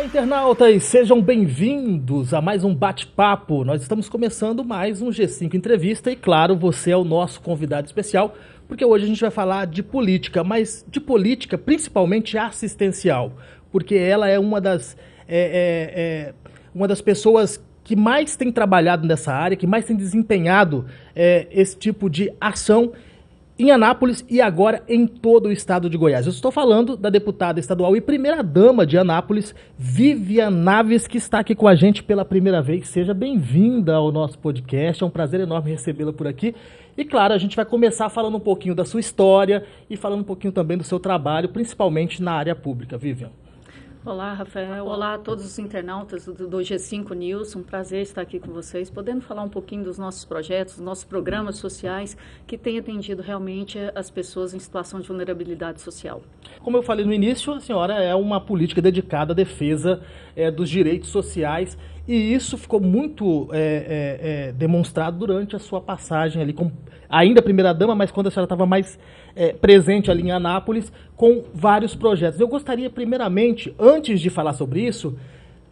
Olá, internautas! Sejam bem-vindos a mais um bate-papo. Nós estamos começando mais um G5 Entrevista e, claro, você é o nosso convidado especial, porque hoje a gente vai falar de política, mas de política principalmente assistencial, porque ela é uma das pessoas que mais tem trabalhado nessa área, que mais tem desempenhado esse tipo de ação em Anápolis e agora em todo o estado de Goiás. Eu estou falando da deputada estadual e primeira-dama de Anápolis, Vivian Naves, que está aqui com a gente pela primeira vez. Seja bem-vinda ao nosso podcast, é um prazer enorme recebê-la por aqui. E claro, a gente vai começar falando um pouquinho da sua história e falando um pouquinho também do seu trabalho, principalmente na área pública. Vivian. Olá, Rafael. Olá a todos os internautas do G5 News. Um prazer estar aqui com vocês, podendo falar um pouquinho dos nossos projetos, dos nossos programas sociais que têm atendido realmente as pessoas em situação de vulnerabilidade social. Como eu falei no início, a senhora é uma política dedicada à defesa dos direitos sociais e isso ficou muito demonstrado durante a sua passagem ali, ainda primeira-dama, mas quando a senhora estava mais presente ali em Anápolis, com vários projetos. Eu gostaria, primeiramente, antes de falar sobre isso,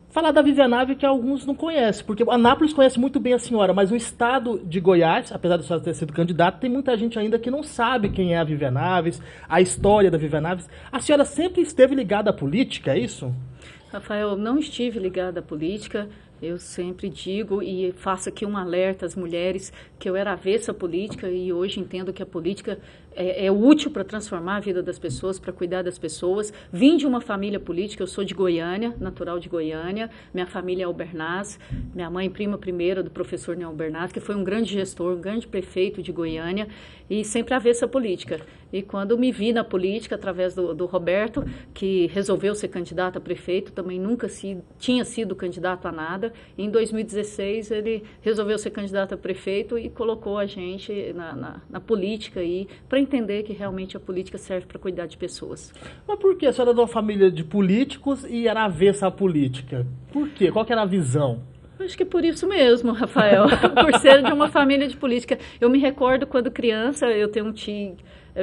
falar da Vivian Naves, que alguns não conhecem, porque Anápolis conhece muito bem a senhora, mas o estado de Goiás, apesar de a senhora ter sido candidata, tem muita gente ainda que não sabe quem é a Vivian Naves, a história da Vivian Naves. A senhora sempre esteve ligada à política, é isso? Rafael, não estive ligada à política. Eu sempre digo e faço aqui um alerta às mulheres que eu era avessa à política e hoje entendo que a política é útil para transformar a vida das pessoas, para cuidar das pessoas. Vim de uma família política, eu sou de Goiânia, natural de Goiânia. Minha família é Albernaz, minha mãe prima primeira do professor Neo Albernaz, que foi um grande gestor, um grande prefeito de Goiânia e sempre avessa à política. E quando me vi na política, através do Roberto, que resolveu ser candidato a prefeito, também nunca tinha sido candidato a nada. Em 2016, ele resolveu ser candidato a prefeito e colocou a gente na política para entender que realmente a política serve para cuidar de pessoas. Mas por que a senhora é de uma família de políticos e era avessa à política? Por quê? Qual que era a visão? Acho que por isso mesmo, Rafael, por ser de uma família de política. Eu me recordo quando criança, eu tenho um tio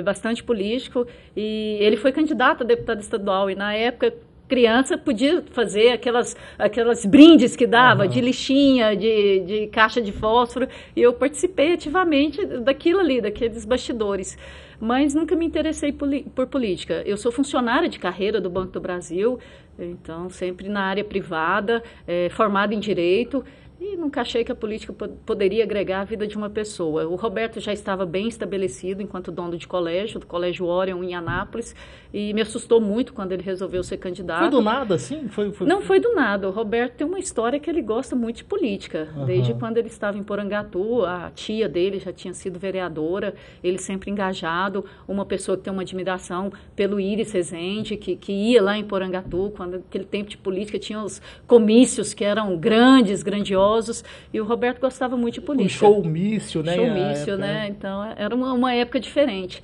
bastante político e ele foi candidato a deputado estadual e na época criança podia fazer aquelas brindes que dava, de lixinha, de caixa de fósforo, e eu participei ativamente daquilo ali, daqueles bastidores. Mas nunca me interessei por política. Eu sou funcionária de carreira do Banco do Brasil, então sempre na área privada, formada em Direito, e nunca achei que a política poderia agregar a vida de uma pessoa. O Roberto já estava bem estabelecido enquanto dono de colégio, do Colégio Orion em Anápolis, e me assustou muito quando ele resolveu ser candidato. Foi do nada, assim? Não foi do nada. O Roberto tem uma história que ele gosta muito de política. Desde quando ele estava em Porangatu, a tia dele já tinha sido vereadora, ele sempre engajado, uma pessoa que tem uma admiração pelo Iris Rezende, que ia lá em Porangatu, quando aquele tempo de política tinha os comícios que eram grandiosos, e o Roberto gostava muito de política. Um showmício, né? Showmício, né? Então, era uma época diferente.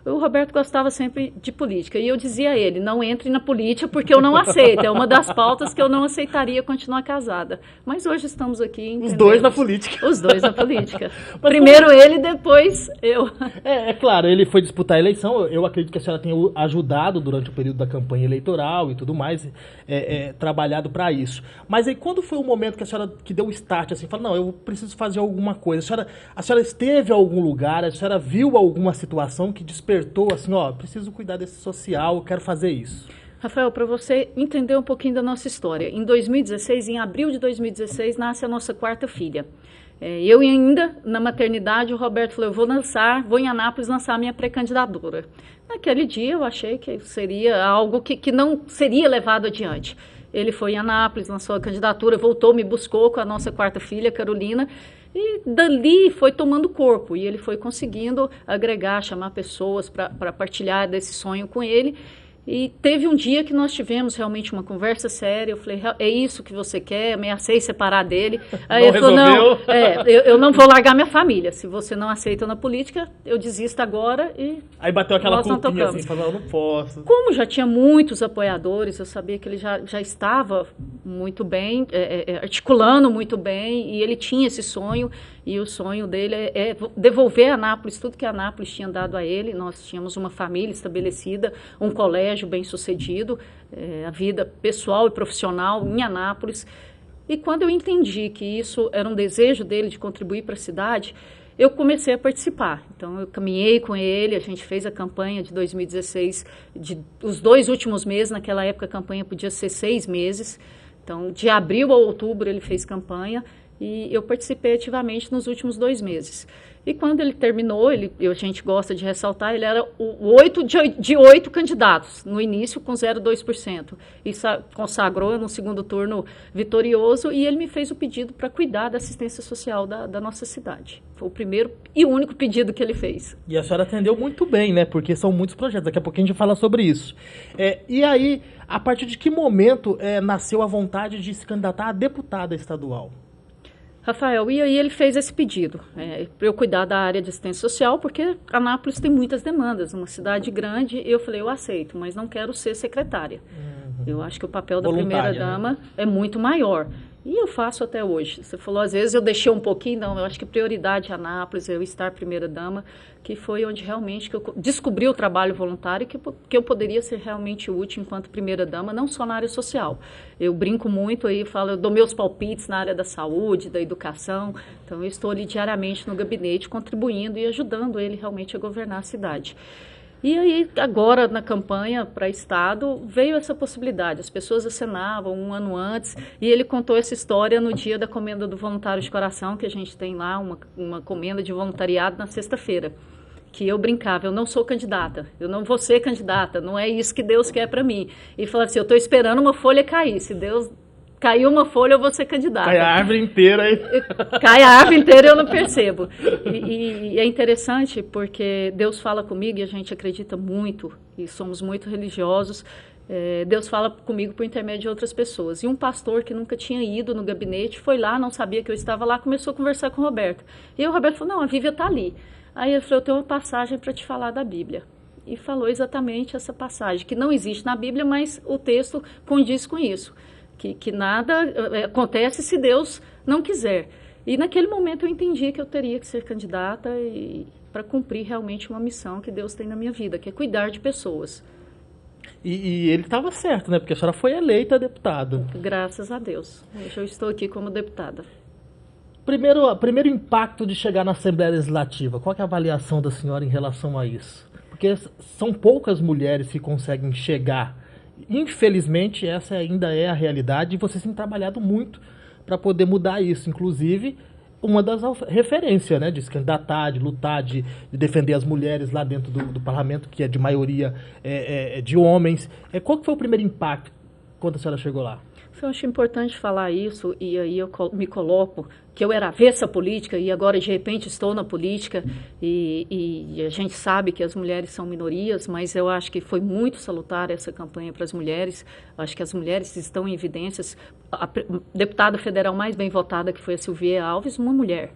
O Roberto gostava sempre de política, e eu dizia a ele, não entre na política porque eu não aceito, é uma das pautas que eu não aceitaria continuar casada. Mas hoje estamos aqui... Os dois na política. Os dois na política. Primeiro ele, depois eu. É claro, ele foi disputar a eleição, eu acredito que a senhora tenha ajudado durante o período da campanha eleitoral e tudo mais, trabalhado para isso. Mas aí quando foi o momento que a senhora que deu o start, assim, falou, não, eu preciso fazer alguma coisa, a senhora esteve em algum lugar, a senhora viu alguma situação que despertou assim, preciso cuidar desse social, eu quero fazer isso? Rafael, para você entender um pouquinho da nossa história, em 2016, em abril de 2016, nasce a nossa quarta filha. Eu ainda, na maternidade, o Roberto falou, eu vou em Anápolis lançar a minha pré-candidatura. Naquele dia eu achei que seria algo que não seria levado adiante. Ele foi em Anápolis, lançou a candidatura, voltou, me buscou com a nossa quarta filha, Carolina, e dali foi tomando corpo, e ele foi conseguindo agregar, chamar pessoas para partilhar desse sonho com ele. E teve um dia que nós tivemos realmente uma conversa séria, eu falei, é isso que você quer? Ameacei separar dele. Aí ele falou, não, eu não vou largar minha família, se você não aceita na política, eu desisto agora e... Aí bateu aquela culpinha assim, falou, não posso. Como já tinha muitos apoiadores, eu sabia que ele já estava muito bem, articulando muito bem, e ele tinha esse sonho, e o sonho dele é devolver a Anápolis tudo que a Anápolis tinha dado a ele. Nós tínhamos uma família estabelecida, um colégio bem-sucedido, a vida pessoal e profissional em Anápolis. E quando eu entendi que isso era um desejo dele de contribuir para a cidade, eu comecei a participar. Então, eu caminhei com ele, a gente fez a campanha de 2016, os 2 últimos meses. Naquela época a campanha podia ser 6 meses. Então, de abril a outubro ele fez campanha e eu participei ativamente nos últimos 2 meses. E quando ele terminou, a gente gosta de ressaltar, ele era o 8 de 8 candidatos, no início com 0,2%. E consagrou no segundo turno vitorioso, e ele me fez o pedido para cuidar da assistência social da nossa cidade. Foi o primeiro e único pedido que ele fez. E a senhora atendeu muito bem, né? Porque são muitos projetos, daqui a pouquinho a gente fala sobre isso. E aí, a partir de que momento nasceu a vontade de se candidatar a deputada estadual? Rafael, e aí ele fez esse pedido, para eu cuidar da área de assistência social, porque Anápolis tem muitas demandas, uma cidade grande. Eu falei, eu aceito, mas não quero ser secretária. Eu acho que o papel da primeira-dama, né, é muito maior. E eu faço até hoje. Você falou, às vezes eu deixei um pouquinho, não, eu acho que prioridade é Anápolis, eu estar primeira-dama, que foi onde realmente que eu descobri o trabalho voluntário, que eu poderia ser realmente útil enquanto primeira-dama, não só na área social. Eu brinco muito aí, eu dou meus palpites na área da saúde, da educação. Então, eu estou ali diariamente no gabinete, contribuindo e ajudando ele realmente a governar a cidade. E aí, agora, na campanha para Estado, veio essa possibilidade. As pessoas acenavam 1 ano antes, e ele contou essa história no dia da Comenda do Voluntário de Coração, que a gente tem lá, uma comenda de voluntariado na sexta-feira. Que eu brincava, eu não sou candidata, eu não vou ser candidata, não é isso que Deus quer para mim. E falava assim, eu estou esperando uma folha cair, se Deus... Caiu uma folha, eu vou ser candidata. Cai a árvore inteira aí. Cai a árvore inteira, eu não percebo. E é interessante porque Deus fala comigo e a gente acredita muito, e somos muito religiosos. Deus fala comigo por intermédio de outras pessoas. E um pastor que nunca tinha ido no gabinete foi lá, não sabia que eu estava lá, começou a conversar com o Roberto. E o Roberto falou, não, a Vívia está ali. Aí ele falou, eu tenho uma passagem para te falar da Bíblia. E falou exatamente essa passagem, que não existe na Bíblia, mas o texto condiz com isso. Que nada acontece se Deus não quiser. E naquele momento eu entendi que eu teria que ser candidata para cumprir realmente uma missão que Deus tem na minha vida, que é cuidar de pessoas. E ele estava certo, né? Porque a senhora foi eleita deputada. Graças a Deus. Hoje eu estou aqui como deputada. Primeiro impacto de chegar na Assembleia Legislativa, qual que é a avaliação da senhora em relação a isso? Porque são poucas mulheres que conseguem chegar. Infelizmente, essa ainda é a realidade, e vocês têm trabalhado muito para poder mudar isso. Inclusive, uma das referências, né, de se candidatar, de lutar, de defender as mulheres lá dentro do parlamento, que é de maioria de homens. Qual que foi o primeiro impacto quando a senhora chegou lá? Eu acho importante falar isso, e aí eu me coloco que eu era avessa à política e agora de repente estou na política, e a gente sabe que as mulheres são minorias, mas eu acho que foi muito salutar essa campanha para as mulheres. Acho que as mulheres estão em evidências. A deputada federal mais bem votada, que foi a Silvia Alves, uma mulher.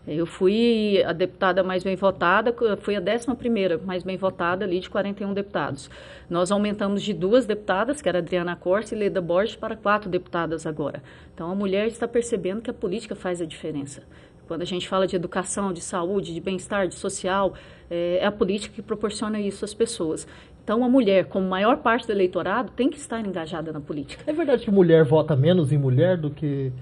Eu fui a deputada mais bem votada, fui a 11ª mais bem votada ali de 41 deputados. Nós aumentamos de 2 deputadas, que era a Adriana Corse e Leda Borges, para 4 deputadas agora. Então, a mulher está percebendo que a política faz a diferença. Quando a gente fala de educação, de saúde, de bem-estar, de social, é a política que proporciona isso às pessoas. Então, a mulher, como maior parte do eleitorado, tem que estar engajada na política. É verdade que mulher vota menos em mulher do que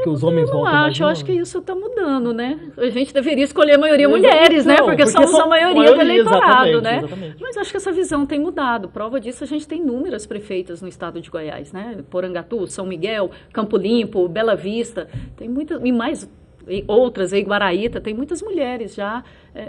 os homens votam mais? Eu acho que isso está mudando, né? A gente deveria escolher a maioria mulheres, né? Porque somos a maioria do eleitorado, né? Exatamente. Mas acho que essa visão tem mudado. Prova disso, a gente tem inúmeras prefeitas no estado de Goiás, né? Porangatu, São Miguel, Campo Limpo, Bela Vista, tem muitas, e mais outras, aí Guaraíta, tem muitas mulheres já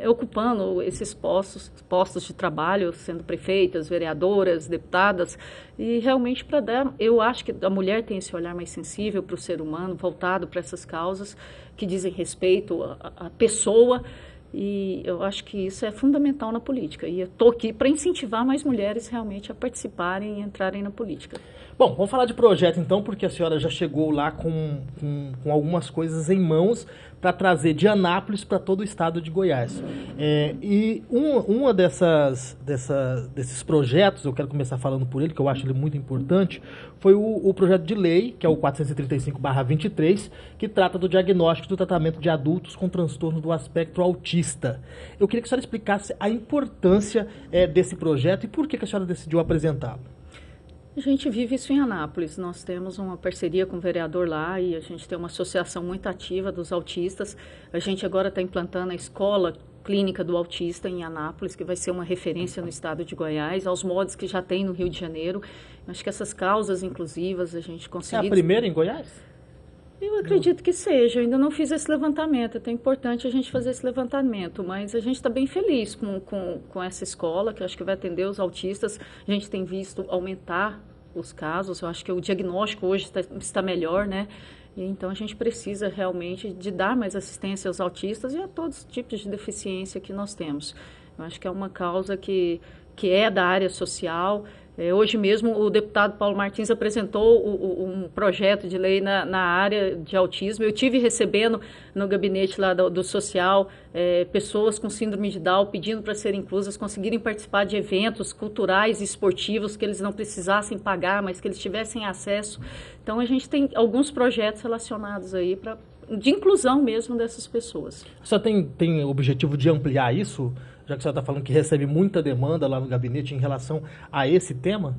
ocupando esses postos de trabalho, sendo prefeitas, vereadoras, deputadas, e realmente para dar, eu acho que a mulher tem esse olhar mais sensível para o ser humano, voltado para essas causas que dizem respeito à pessoa, e eu acho que isso é fundamental na política, e eu estou aqui para incentivar mais mulheres realmente a participarem e entrarem na política. Bom, vamos falar de projeto então, porque a senhora já chegou lá com algumas coisas em mãos para trazer de Anápolis para todo o estado de Goiás. E uma desses projetos, eu quero começar falando por ele, que eu acho ele muito importante, foi o projeto de lei, que é o 435/23, que trata do diagnóstico e do tratamento de adultos com transtorno do espectro autista. Eu queria que a senhora explicasse a importância desse projeto e por que a senhora decidiu apresentá-lo. A gente vive isso em Anápolis. Nós temos uma parceria com o vereador lá e a gente tem uma associação muito ativa dos autistas. A gente agora está implantando a escola clínica do autista em Anápolis, que vai ser uma referência no estado de Goiás, aos modos que já tem no Rio de Janeiro. Acho que essas causas inclusivas a gente conseguiu. É a primeira em Goiás? Eu acredito que seja, eu ainda não fiz esse levantamento, é até importante a gente fazer esse levantamento, mas a gente está bem feliz com essa escola, que eu acho que vai atender os autistas. A gente tem visto aumentar os casos, eu acho que o diagnóstico hoje está melhor, né? E então a gente precisa realmente de dar mais assistência aos autistas e a todos os tipos de deficiência que nós temos. Eu acho que é uma causa que é da área social. Hoje mesmo o deputado Paulo Martins apresentou um projeto de lei na área de autismo. Eu tive recebendo no gabinete lá do social pessoas com síndrome de Down pedindo para serem inclusas, conseguirem participar de eventos culturais e esportivos que eles não precisassem pagar, mas que eles tivessem acesso. Então a gente tem alguns projetos relacionados aí de inclusão mesmo dessas pessoas. Você tem o objetivo de ampliar isso? Já que você está falando que recebe muita demanda lá no gabinete em relação a esse tema?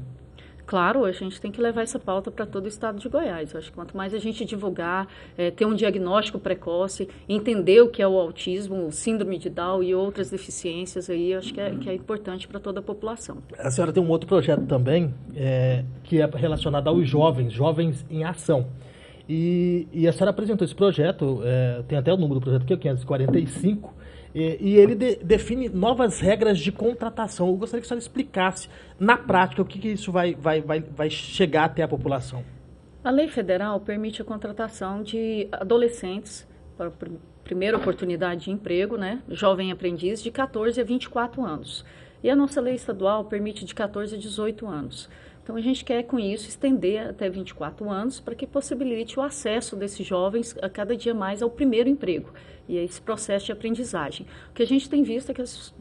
Claro, a gente tem que levar essa pauta para todo o estado de Goiás. Eu acho que quanto mais a gente divulgar, ter um diagnóstico precoce, entender o que é o autismo, o síndrome de Down e outras deficiências, aí, eu acho que é importante para toda a população. A senhora tem um outro projeto também, que é relacionado aos jovens em ação. E a senhora apresentou esse projeto, tem até o número do projeto aqui, 545, e ele define novas regras de contratação. Eu gostaria que a senhora explicasse, na prática, o que isso vai chegar até a população. A lei federal permite a contratação de adolescentes para a primeira oportunidade de emprego, né, jovem aprendiz, de 14 a 24 anos. E a nossa lei estadual permite de 14 a 18 anos. Então, a gente quer, com isso, estender até 24 anos para que possibilite o acesso desses jovens a cada dia mais ao primeiro emprego e a esse processo de aprendizagem. O que a gente tem visto é que os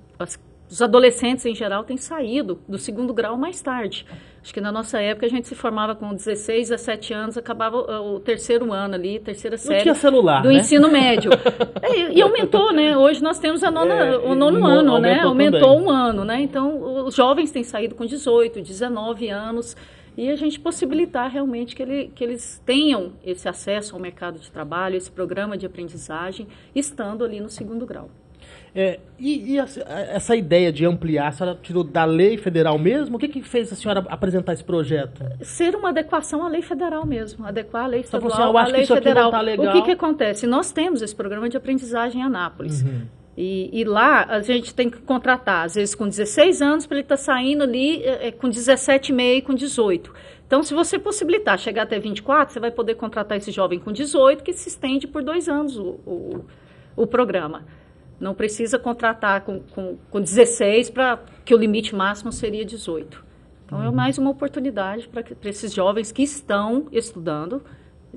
adolescentes, em geral, têm saído do segundo grau mais tarde. Acho que na nossa época a gente se formava com 16, 17 anos, acabava o terceiro ano ali, terceira série. Não tinha celular, do né? Ensino médio. E aumentou, né? Hoje nós temos o nono ano, né? Aumentou um ano, né? Então, os jovens têm saído com 18, 19 anos. E a gente possibilitar realmente que eles tenham esse acesso ao mercado de trabalho, esse programa de aprendizagem, estando ali no segundo grau. Essa ideia de ampliar, a senhora tirou da lei federal mesmo? O que fez a senhora apresentar esse projeto? Ser uma adequação à lei federal mesmo, adequar a lei estadual à lei federal. Tá legal. O que acontece? Nós temos esse programa de aprendizagem em Anápolis. Uhum. E lá a gente tem que contratar, às vezes com 16 anos, para ele estar saindo ali com 17,5, com 18. Então, se você possibilitar chegar até 24, você vai poder contratar esse jovem com 18, que se estende por 2 anos o programa. Não precisa contratar com 16, que o limite máximo seria 18. Então, é mais uma oportunidade para esses jovens que estão estudando.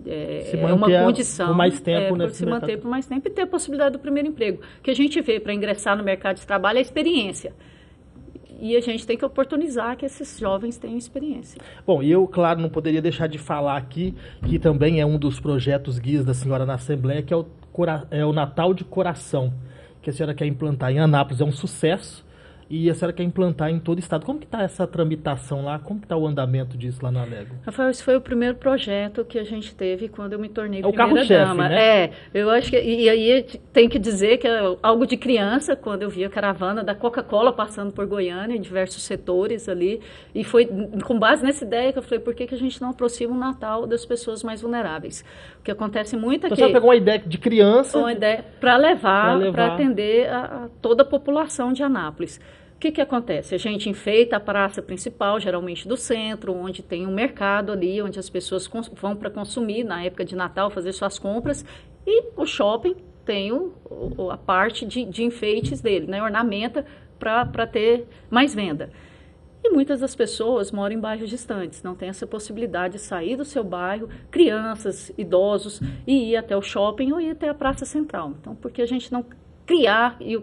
É uma condição por mais tempo, se manter por mais tempo e ter a possibilidade do primeiro emprego. O que a gente vê para ingressar no mercado de trabalho é a experiência. E a gente tem que oportunizar que esses jovens tenham experiência. Bom, e eu, claro, não poderia deixar de falar aqui, que também é um dos projetos guias da senhora na Assembleia, que é o Natal de Coração, que a senhora quer implantar em Anápolis. É um sucesso. E a senhora quer implantar em todo o estado. Como que está essa tramitação lá? Como que está o andamento disso lá na Alego? Rafael, esse foi o primeiro projeto que a gente teve quando eu me tornei primeira-dama. Né? Eu acho que... E aí tem que dizer que é algo de criança, quando eu vi a caravana da Coca-Cola passando por Goiânia, em diversos setores ali. E foi com base nessa ideia que eu falei, por que a gente não aproxima o Natal das pessoas mais vulneráveis? O que acontece muito é que... Então, você pegou uma ideia de criança... Uma ideia para levar, para atender a toda a população de Anápolis. O que acontece? A gente enfeita a praça principal, geralmente do centro, onde tem um mercado ali, onde as pessoas vão para consumir na época de Natal, fazer suas compras, e o shopping tem a parte de enfeites dele, né? Ornamenta para ter mais venda. E muitas das pessoas moram em bairros distantes, não tem essa possibilidade de sair do seu bairro, crianças, idosos, e ir até o shopping ou ir até a Praça Central. Então, por que a gente não criar, e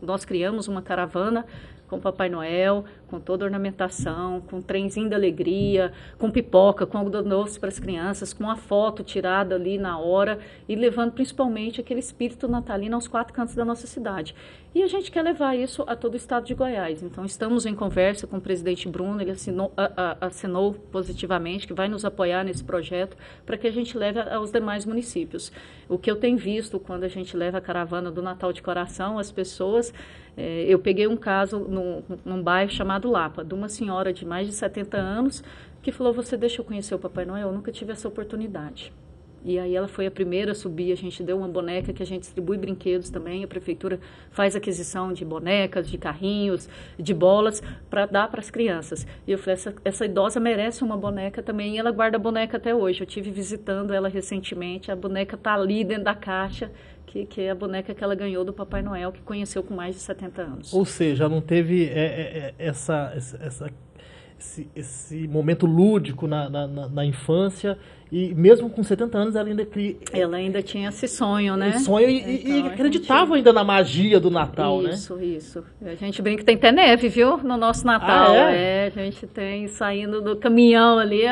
nós criamos uma caravana com Papai Noel, com toda a ornamentação, com trenzinho da alegria, com pipoca, com algodão doce para as crianças, com a foto tirada ali na hora e levando principalmente aquele espírito natalino aos 4 cantos da nossa cidade. E a gente quer levar isso a todo o estado de Goiás. Então, estamos em conversa com o presidente Bruno, ele assinou positivamente que vai nos apoiar nesse projeto para que a gente leve aos demais municípios. O que eu tenho visto quando a gente leva a caravana do Natal de Coração, as pessoas... eu peguei um caso num bairro chamado Lapa, de uma senhora de mais de 70 anos que falou, você deixa eu conhecer o Papai Noel? Eu nunca tive essa oportunidade. E aí ela foi a primeira a subir, a gente deu uma boneca que a gente distribui brinquedos também, a prefeitura faz aquisição de bonecas, de carrinhos, de bolas, para dar para as crianças. E eu falei, essa idosa merece uma boneca também, e ela guarda a boneca até hoje. Eu estive visitando ela recentemente, a boneca está ali dentro da caixa, que é a boneca que ela ganhou do Papai Noel, que conheceu com mais de 70 anos. Ou seja, não teve esse momento lúdico na infância, e mesmo com 70 anos ela ainda tinha esse sonho, né? Um sonho e acreditava ainda na magia do Natal, isso, né? Isso. A gente brinca que tem até neve, viu? No nosso Natal. A gente tem saindo do caminhão ali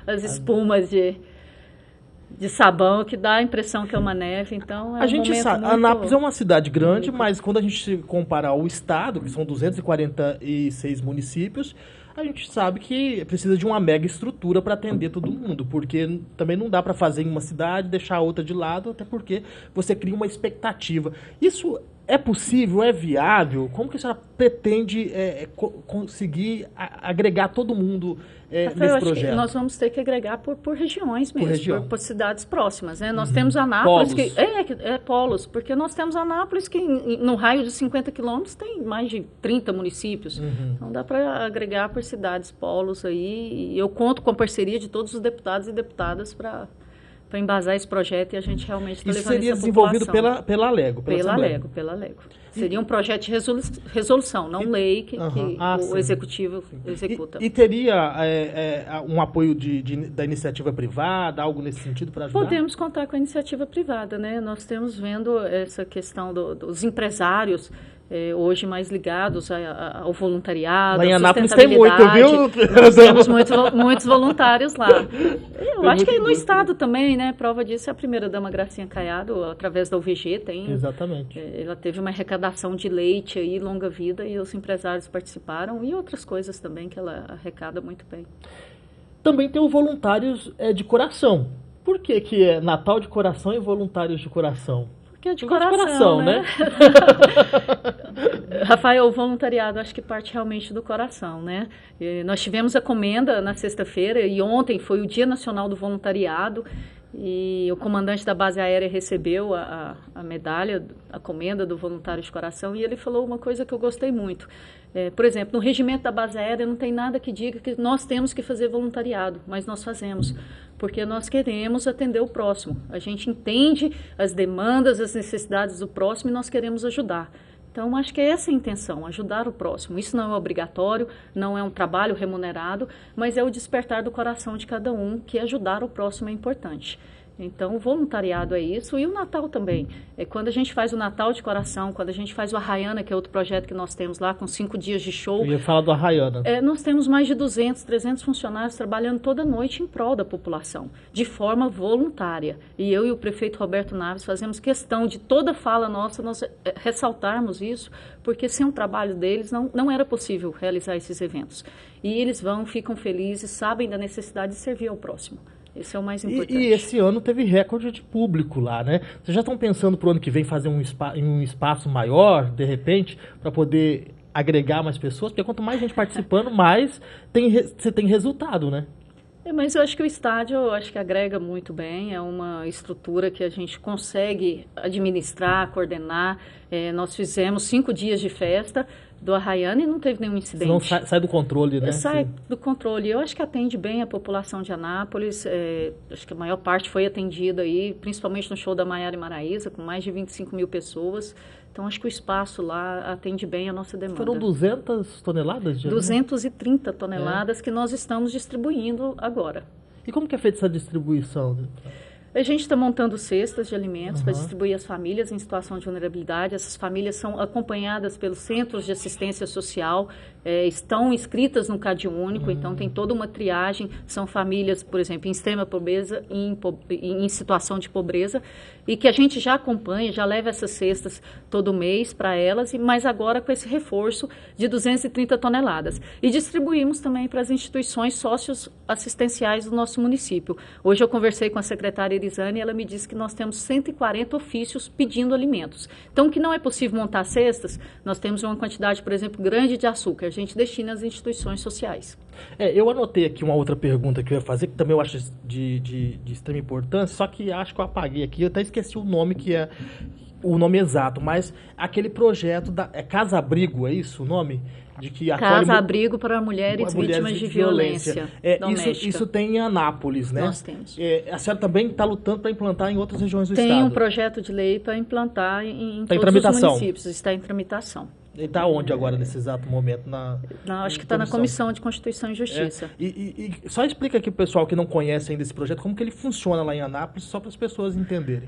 as espumas de sabão, que dá a impressão que é uma neve, então a gente sabe, Anápolis é uma cidade grande, mas quando a gente se compara ao estado, que são 246 municípios, a gente sabe que precisa de uma mega estrutura para atender todo mundo, porque também não dá para fazer em uma cidade, deixar a outra de lado, até porque você cria uma expectativa. Isso é possível? É viável? Como que a senhora pretende conseguir agregar todo mundo nesse projeto? Que nós vamos ter que agregar por regiões mesmo, por cidades próximas. Né? Nós temos Polos. Anápolis, polos, porque nós temos Anápolis que no raio de 50 quilômetros tem mais de 30 municípios. Então dá para agregar por cidades, polos aí. E eu conto com a parceria de todos os deputados e deputadas para embasar esse projeto e a gente realmente está levando essa população. Isso seria desenvolvido pela Alego? Pela Alego. Seria um projeto de resolução, não lei que o executivo executa. E teria um apoio da iniciativa privada, algo nesse sentido para ajudar? Podemos contar com a iniciativa privada, né? Nós estamos vendo essa questão dos empresários hoje mais ligados ao voluntariado, lá em Anápolis tem muito, viu? Nós temos muitos voluntários lá. Eu acho que no estado também, né? Prova disso é a primeira-dama Gracinha Caiado, através da UVG, tem... Exatamente. Ela teve uma arrecadação de leite aí, longa vida, e os empresários participaram, e outras coisas também que ela arrecada muito bem. Também tem o Voluntários de Coração. Por que é Natal de Coração e Voluntários de Coração? Que é de coração, né? Rafael, o voluntariado acho que parte realmente do coração, né? Nós tivemos a comenda na sexta-feira e ontem foi o Dia Nacional do Voluntariado e o comandante da base aérea recebeu a medalha, a comenda do Voluntário de Coração, e ele falou uma coisa que eu gostei muito. Por exemplo, no regimento da base aérea não tem nada que diga que nós temos que fazer voluntariado, mas nós fazemos, porque nós queremos atender o próximo. A gente entende as demandas, as necessidades do próximo e nós queremos ajudar. Então, acho que é essa a intenção, ajudar o próximo. Isso não é obrigatório, não é um trabalho remunerado, mas é o despertar do coração de cada um, que ajudar o próximo é importante. Então, o voluntariado é isso, e o Natal também. Quando a gente faz o Natal de Coração, quando a gente faz o Arraiana, que é outro projeto que nós temos lá, com 5 dias de show. Eu ia falar do Arraiana. Nós temos mais de 200, 300 funcionários trabalhando toda noite em prol da população, de forma voluntária. E eu e o prefeito Roberto Naves fazemos questão de toda fala nossa, nós ressaltarmos isso, porque sem o trabalho deles não era possível realizar esses eventos. E eles ficam felizes, sabem da necessidade de servir ao próximo. Esse é o mais importante. E esse ano teve recorde de público lá, né? Vocês já estão pensando para o ano que vem fazer um espaço maior, de repente, para poder agregar mais pessoas? Porque quanto mais gente participando, mais você tem resultado, né? Mas eu acho que o estádio, agrega muito bem, é uma estrutura que a gente consegue administrar, coordenar. Nós fizemos 5 dias de festa, do Arraiana e não teve nenhum incidente. Não sai do controle, né? Sai do controle. Eu acho que atende bem a população de Anápolis. Acho que a maior parte foi atendida aí, principalmente no show da Maiara e Maraísa, com mais de 25 mil pessoas. Então, acho que o espaço lá atende bem a nossa demanda. Foram 200 toneladas de 230 toneladas que nós estamos distribuindo agora. E como que é feita essa distribuição? A gente está montando cestas de alimentos para distribuir às famílias em situação de vulnerabilidade. Essas famílias são acompanhadas pelos centros de assistência social, estão inscritas no CAD Único, então tem toda uma triagem. São famílias, por exemplo, em extrema pobreza, em situação de pobreza, e que a gente já acompanha, já leva essas cestas todo mês para elas, mas agora com esse reforço de 230 toneladas. E distribuímos também para as instituições sócios assistenciais do nosso município. Hoje eu conversei com a secretária Elisane e ela me disse que nós temos 140 ofícios pedindo alimentos. Então, que não é possível montar cestas, nós temos uma quantidade, por exemplo, grande de açúcar. A gente destina às instituições sociais. Eu anotei aqui uma outra pergunta que eu ia fazer, que também eu acho de extrema importância, só que acho que eu apaguei aqui, eu até esqueci o nome, que é o nome exato, mas aquele projeto da Casa Abrigo, é isso o nome? De que Casa Abrigo para mulheres vítimas de violência doméstica. Isso tem em Anápolis, né? Nós temos. A senhora também está lutando para implantar em outras regiões do estado? Tem um projeto de lei para implantar em todos os municípios. Está em tramitação. Ele está onde agora, nesse exato momento? Acho que está na Comissão de Constituição e Justiça. E só explica aqui para o pessoal que não conhece ainda esse projeto, como que ele funciona lá em Anápolis, só para as pessoas entenderem.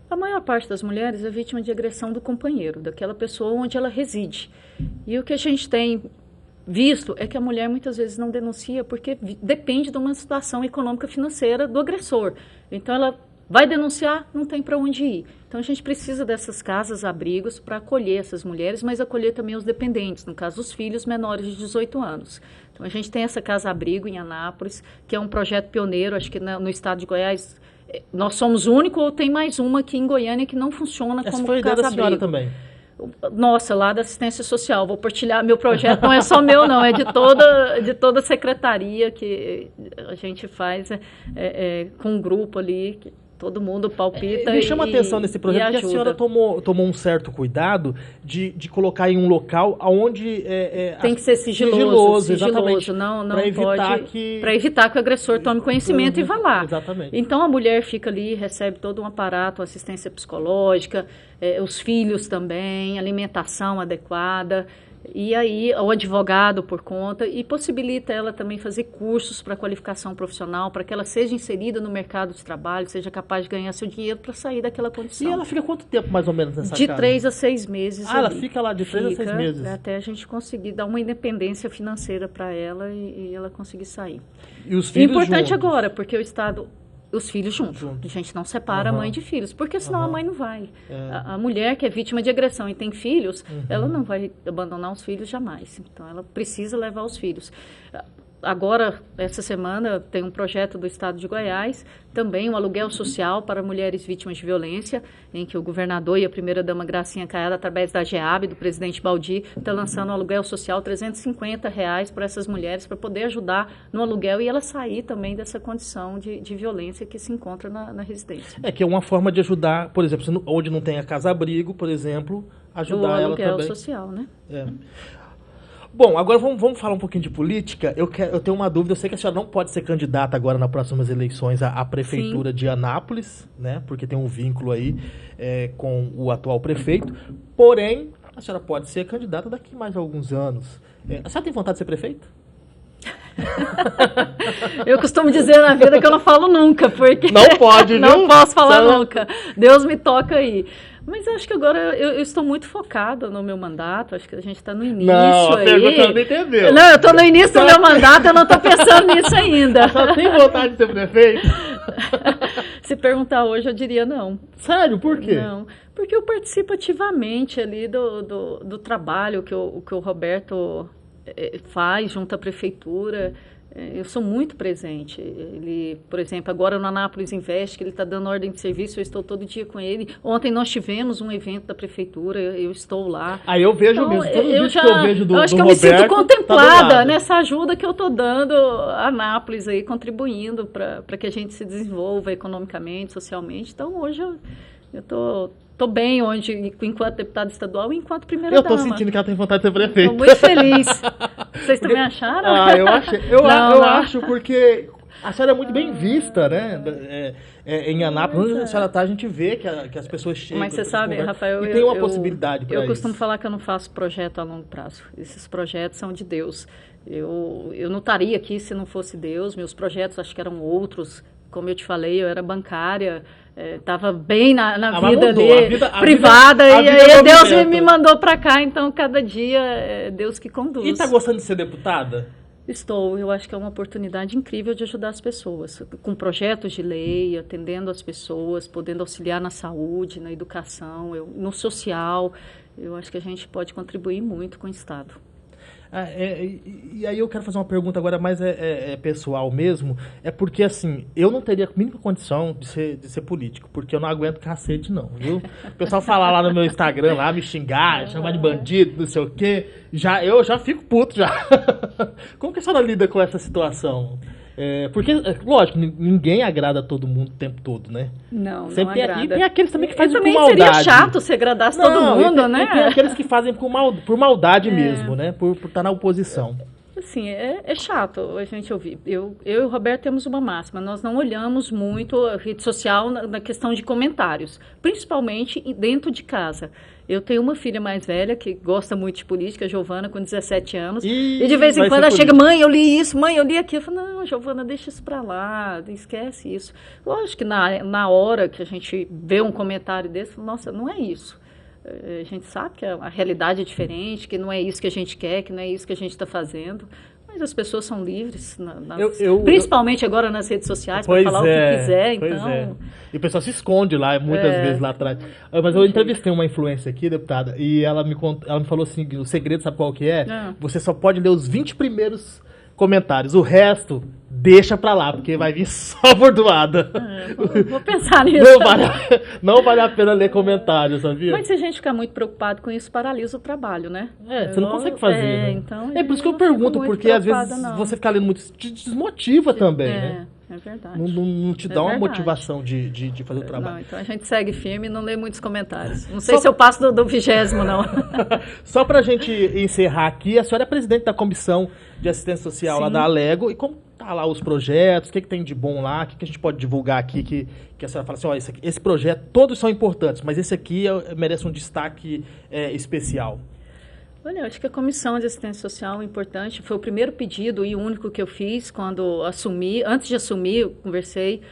A maior parte das mulheres é vítima de agressão do companheiro, daquela pessoa onde ela reside. E o que a gente tem visto é que a mulher muitas vezes não denuncia porque depende de uma situação econômica financeira do agressor. Então ela vai denunciar, não tem para onde ir. Então a gente precisa dessas casas abrigos para acolher essas mulheres, mas acolher também os dependentes, no caso os filhos menores de 18 anos. Então a gente tem essa casa abrigo em Anápolis, que é um projeto pioneiro, acho que no estado de Goiás nós somos o único, ou tem mais uma aqui em Goiânia que não funciona como casa abrigo. Essa foi a ideia da senhora também. Nossa, lá da assistência social, vou partilhar, meu projeto não é só meu não, é de toda a secretaria que a gente faz com um grupo ali, que todo mundo palpita me chama a atenção nesse projeto, porque a senhora tomou um certo cuidado de colocar em um local onde... tem que ser sigiloso, exatamente. Não pode... Para evitar que o agressor tome conhecimento e vá lá. Exatamente. Então, a mulher fica ali, recebe todo um aparato, assistência psicológica, os filhos também, alimentação adequada... E aí, o advogado por conta, e possibilita ela também fazer cursos para qualificação profissional, para que ela seja inserida no mercado de trabalho, seja capaz de ganhar seu dinheiro para sair daquela condição. E ela fica quanto tempo, mais ou menos, nessa casa? De 3 a 6 meses. Ela fica lá de 3 a 6 meses? Até a gente conseguir dar uma independência financeira para ela e ela conseguir sair. E os filhos importante juntos? Agora, porque o Estado... Os filhos juntos. A gente não separa a mãe de filhos, porque senão a mãe não vai. A mulher que é vítima de agressão e tem filhos, ela não vai abandonar os filhos jamais. Então, ela precisa levar os filhos. Agora, essa semana, tem um projeto do Estado de Goiás, também um aluguel social para mulheres vítimas de violência, em que o governador e a primeira-dama Gracinha Caiada, através da GEAB, do presidente Baldi, está lançando um aluguel social, R$350 para essas mulheres, para poder ajudar no aluguel e ela sair também dessa condição de violência que se encontra na residência. Que é uma forma de ajudar, por exemplo, onde não tem a casa-abrigo, por exemplo, ajudar ela também. O aluguel social, né? Bom, agora vamos falar um pouquinho de política. Eu tenho uma dúvida, eu sei que a senhora não pode ser candidata agora nas próximas eleições à prefeitura de Anápolis, né? Porque tem um vínculo aí com o atual prefeito. Porém, a senhora pode ser candidata daqui mais alguns anos. A senhora tem vontade de ser prefeita? Eu costumo dizer na vida que eu não falo nunca, porque... Não pode, viu? Não posso falar nunca. Deus me toca aí. Mas acho que agora eu estou muito focada no meu mandato, acho que a gente está no início a pergunta não entendeu. Não, eu estou no início do meu mandato, eu não estou pensando nisso ainda. Só tem vontade de ser prefeito? Se perguntar hoje, eu diria não. Sério? Por quê? Não, porque eu participo ativamente ali do trabalho que o Roberto faz junto à prefeitura. Eu sou muito presente. Ele, por exemplo, agora no Anápolis Invest, que ele está dando ordem de serviço, eu estou todo dia com ele. Ontem nós tivemos um evento da prefeitura, eu estou lá. Eu vejo então, mesmo, todo dia que eu vejo do Roberto. Eu acho que eu me sinto contemplada nessa ajuda que eu estou dando a Anápolis aí, contribuindo para que a gente se desenvolva economicamente, socialmente. Então, hoje eu estou tô bem enquanto deputada estadual e enquanto primeira-dama. Eu tô sentindo que ela tem vontade de ser prefeita. Tô muito feliz. Vocês também acharam? Eu achei. Eu acho porque a senhora é muito bem vista, né? Em Anápolis, onde a senhora tá, a gente vê que as pessoas chegam. Mas você sabe, Rafael, e tem uma possibilidade para isso. Eu costumo falar que eu não faço projeto a longo prazo. Esses projetos são de Deus. Eu não estaria aqui se não fosse Deus. Meus projetos acho que eram outros. Como eu te falei, eu era bancária, estava bem na vida ali, privada, e aí Deus me mandou para cá, então cada dia é Deus que conduz. E está gostando de ser deputada? Estou, eu acho que é uma oportunidade incrível de ajudar as pessoas, com projetos de lei, atendendo as pessoas, podendo auxiliar na saúde, na educação, no social. Eu acho que a gente pode contribuir muito com o Estado. E aí eu quero fazer uma pergunta agora mais pessoal mesmo, porque assim, eu não teria a mínima condição de ser político, porque eu não aguento cacete não, viu? O pessoal falar lá no meu Instagram, lá me xingar, chamar de bandido, não sei o quê, eu já fico puto já. Como que a senhora lida com essa situação? Porque, lógico, ninguém agrada a todo mundo o tempo todo, né? Não, sempre não agrada. E tem aqueles também que fazem por maldade. Seria chato se agradasse todo mundo, né? E tem aqueles que fazem por maldade mesmo, né? Por estar na oposição. Assim, é chato a gente ouvir. Eu e o Roberto temos uma máxima, nós não olhamos muito a rede social na questão de comentários, principalmente dentro de casa. Eu tenho uma filha mais velha que gosta muito de política, a Giovana, com 17 anos, e de vez em quando ela chega, mãe, eu li isso, mãe, eu li aquilo. Eu falo, não, Giovana, deixa isso pra lá, esquece isso. Lógico que na hora que a gente vê um comentário desse, nossa, não é isso. A gente sabe que a realidade é diferente, que não é isso que a gente quer, que não é isso que a gente está fazendo. Mas as pessoas são livres, principalmente agora nas redes sociais, para falar o que quiser. Então... E o pessoal se esconde lá, muitas vezes lá atrás. Mas eu entrevistei uma influencer aqui, deputada, e ela me falou assim, o segredo, sabe qual que é? Você só pode ler os 20 primeiros comentários. O resto, deixa pra lá, porque vai vir só bordoada. Vou pensar nisso. Não vale a pena ler comentários, sabia? Mas se a gente ficar muito preocupado com isso, paralisa o trabalho, né? Você não consegue fazer. Né? Então, por isso que eu pergunto, porque às vezes você ficar lendo muito, te desmotiva também, né? É verdade. Não te dá uma motivação de fazer o trabalho. Não, então a gente segue firme e não lê muitos comentários. Não sei se eu passo do 20º, não. Só pra gente encerrar aqui, a senhora é presidente da Comissão de Assistência Social lá da Alego, e como tá lá os projetos, o que tem de bom lá, o que a gente pode divulgar aqui, que a senhora fala assim, ó, esse projeto, todos são importantes, mas esse aqui merece um destaque especial. Olha, eu acho que a Comissão de Assistência Social é importante. Foi o primeiro pedido e o único que eu fiz quando assumi. Antes de assumir, eu conversei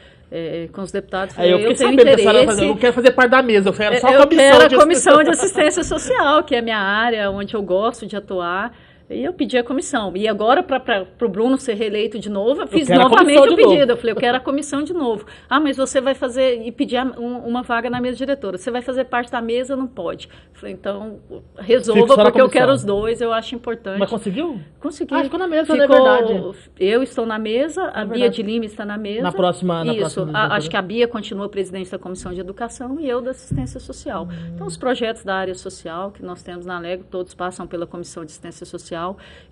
com os deputados. Eu fiquei sabendo que a senhora vai fazer, eu não quero fazer parte da mesa, eu quero só a Comissão de Assistência Social, que é a minha área, onde eu gosto de atuar. E eu pedi a comissão. E agora, para o Bruno ser reeleito de novo, eu fiz novamente o pedido. Eu falei, eu quero a comissão de novo. Ah, mas você vai fazer e pedir uma vaga na mesa diretora. Você vai fazer parte da mesa? Não pode. Eu falei, então, resolva, porque eu quero os dois, eu acho importante. Mas conseguiu? Consegui. Ficou na mesa, não é verdade? Eu estou na mesa, a Bia de Lima está na mesa. Na próxima acho que a Bia continua presidente da Comissão de Educação e eu da Assistência Social. Então, os projetos da área social que nós temos na Alego, todos passam pela Comissão de Assistência Social.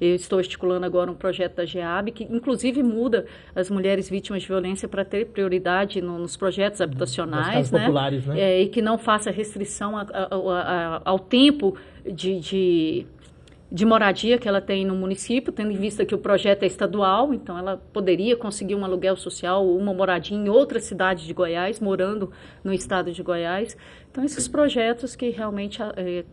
Eu estou articulando agora um projeto da GEAB, que inclusive muda as mulheres vítimas de violência para ter prioridade nos projetos habitacionais, né? Populares, né? E que não faça restrição ao tempo de moradia que ela tem no município, tendo em vista que o projeto é estadual, então ela poderia conseguir um aluguel social ou uma moradia em outra cidade de Goiás, morando no estado de Goiás. Então, esses projetos que realmente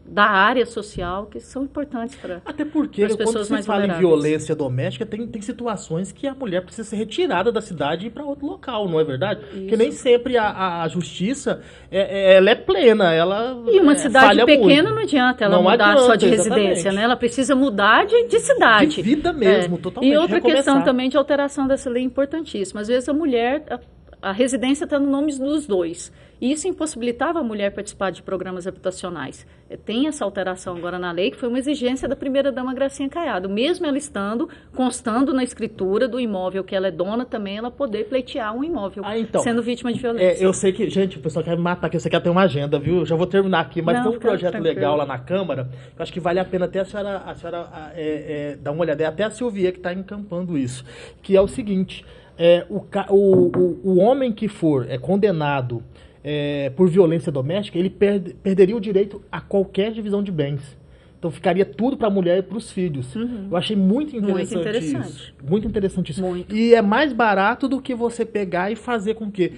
da área social, que são importantes para até porque, as pessoas quando mais se fala em vulneráveis. violência doméstica, tem situações que a mulher precisa ser retirada da cidade e ir para outro local, não é verdade? Isso. Porque nem sempre a justiça ela é plena, ela E uma cidade pequena muito. Não adianta ela mudar só de residência, né? Ela precisa mudar de cidade. De vida mesmo, totalmente. E outra questão também de alteração dessa lei importantíssima. Às vezes a mulher, a residência está no nome dos dois. E isso impossibilitava a mulher participar de programas habitacionais. Tem essa alteração agora na lei, que foi uma exigência da primeira-dama Gracinha Caiado. Mesmo ela constando na escritura do imóvel que ela é dona, também ela poder pleitear um imóvel, sendo vítima de violência. Eu sei que, gente, o pessoal quer me matar aqui, eu sei que ela tem uma agenda, viu? Eu já vou terminar aqui, mas tem um projeto legal lá na Câmara, que eu acho que vale a pena até a senhora dar uma olhada, até a Silvia que está encampando isso, que é o seguinte, o homem que for condenado por violência doméstica, ele perderia o direito a qualquer divisão de bens. Então ficaria tudo para a mulher e para os filhos. Eu achei muito interessante isso. Muito interessante isso. Muito. E é mais barato do que você pegar e fazer com que...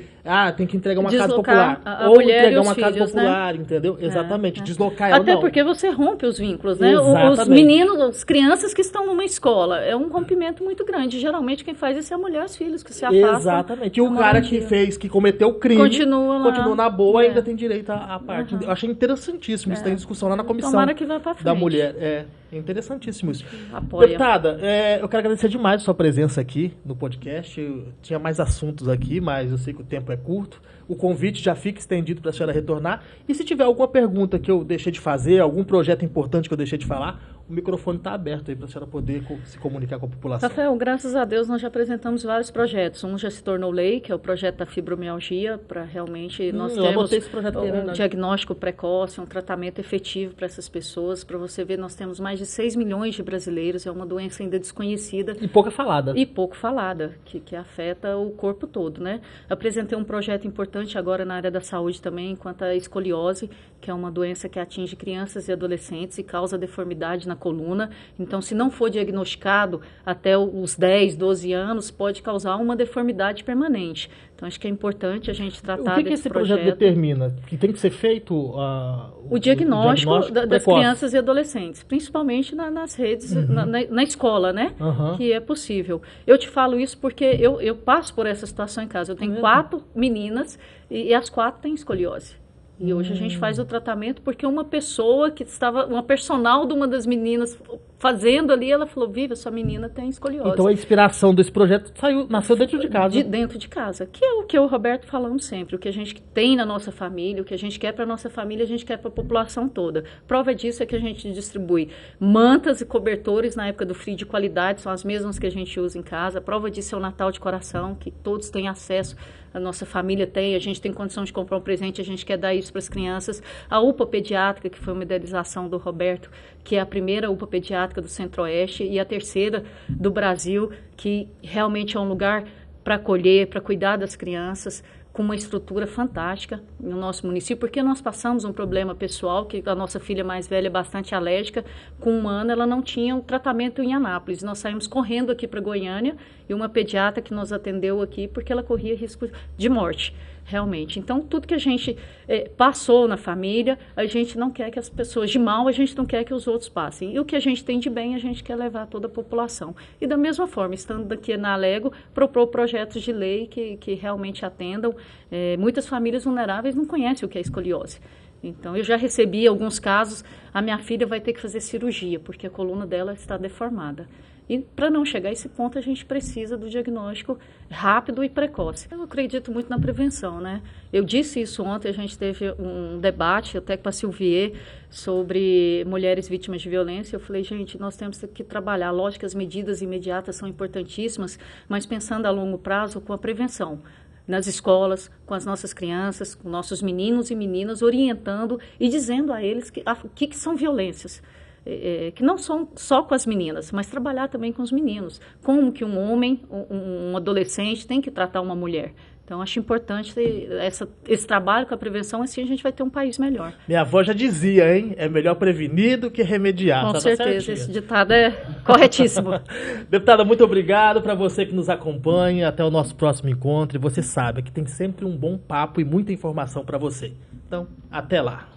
tem que entregar uma casa popular. Ou entregar uma casa popular, entendeu? Exatamente. Deslocar ela, Até não. porque você rompe os vínculos, né? Exatamente. Os meninos, as crianças que estão numa escola. É um rompimento muito grande. Geralmente quem faz isso é a mulher e os filhos que se afastam. Exatamente. E o cara que cometeu o crime, continua na boa e ainda tem direito à parte. Eu achei interessantíssimo. Isso tem discussão lá na comissão. Tomara que vá pra frente. Da mulher. É interessantíssimo isso. Apoia. Deputada, eu quero agradecer demais a sua presença aqui no podcast. Eu tinha mais assuntos aqui, mas eu sei que o tempo é curto. O convite já fica estendido para a senhora retornar. E se tiver alguma pergunta que eu deixei de fazer, algum projeto importante que eu deixei de falar, o microfone está aberto aí para a senhora poder se comunicar com a população. Rafael, graças a Deus nós já apresentamos vários projetos. Um já se tornou lei, que é o projeto da fibromialgia, para realmente nós termos um diagnóstico precoce, um tratamento efetivo para essas pessoas. Para você ver, nós temos mais de 6 milhões de brasileiros, é uma doença ainda desconhecida. E pouco falada. Que afeta o corpo todo, né? Apresentei um projeto importante agora na área da saúde também, quanto à escoliose, que é uma doença que atinge crianças e adolescentes e causa deformidade na coluna. Então, se não for diagnosticado até os 10, 12 anos, pode causar uma deformidade permanente. Então, acho que é importante a gente tratar desse projeto. O que esse projeto determina? Que tem que ser feito o diagnóstico das crianças e adolescentes, principalmente nas redes, na escola, né? Que é possível. Eu te falo isso porque eu passo por essa situação em casa. Eu tenho 4 meninas e as 4 têm escoliose. E hoje a gente faz o tratamento porque uma personal de uma das meninas fazendo ali, ela falou, Viva, sua menina tem escoliose. Então a inspiração desse projeto nasceu dentro de casa. Dentro de casa, que é o que eu e o Roberto falamos sempre, o que a gente tem na nossa família, o que a gente quer para a nossa família, a gente quer para a população toda. Prova disso é que a gente distribui mantas e cobertores na época do frio de qualidade, são as mesmas que a gente usa em casa. Prova disso é o Natal de Coração, que todos têm acesso, a nossa família tem, a gente tem condição de comprar um presente, a gente quer dar isso para as crianças. A UPA pediátrica, que foi uma idealização do Roberto, que é a primeira UPA pediátrica do Centro-Oeste e a terceira do Brasil, que realmente é um lugar para acolher, para cuidar das crianças, com uma estrutura fantástica no nosso município, porque nós passamos um problema pessoal, que a nossa filha mais velha é bastante alérgica, com 1 ano ela não tinha um tratamento em Anápolis, nós saímos correndo aqui para Goiânia, e uma pediatra que nos atendeu aqui, porque ela corria risco de morte, realmente. Então, tudo que a gente passou na família, a gente não quer que as pessoas de mal, a gente não quer que os outros passem. E o que a gente tem de bem, a gente quer levar a toda a população. E da mesma forma, estando aqui na Alego, propor projetos de lei que realmente atendam. Muitas famílias vulneráveis não conhecem o que é escoliose. Então, eu já recebi alguns casos, a minha filha vai ter que fazer cirurgia, porque a coluna dela está deformada. E para não chegar a esse ponto, a gente precisa do diagnóstico rápido e precoce. Eu acredito muito na prevenção, né? Eu disse isso ontem, a gente teve um debate até com a Silvier sobre mulheres vítimas de violência. Eu falei, gente, nós temos que trabalhar. Lógico que as medidas imediatas são importantíssimas, mas pensando a longo prazo com a prevenção. Nas escolas, com as nossas crianças, com nossos meninos e meninas, orientando e dizendo a eles o que são violências. Que não são só com as meninas, mas trabalhar também com os meninos. Como que um homem, um adolescente tem que tratar uma mulher. Então, acho importante esse trabalho com a prevenção, assim a gente vai ter um país melhor. Minha avó já dizia, hein? É melhor prevenir do que remediar. Com certeza, esse ditado é corretíssimo. Deputada, muito obrigado para você que nos acompanha. Até o nosso próximo encontro. E você sabe que tem sempre um bom papo e muita informação para você. Então, até lá.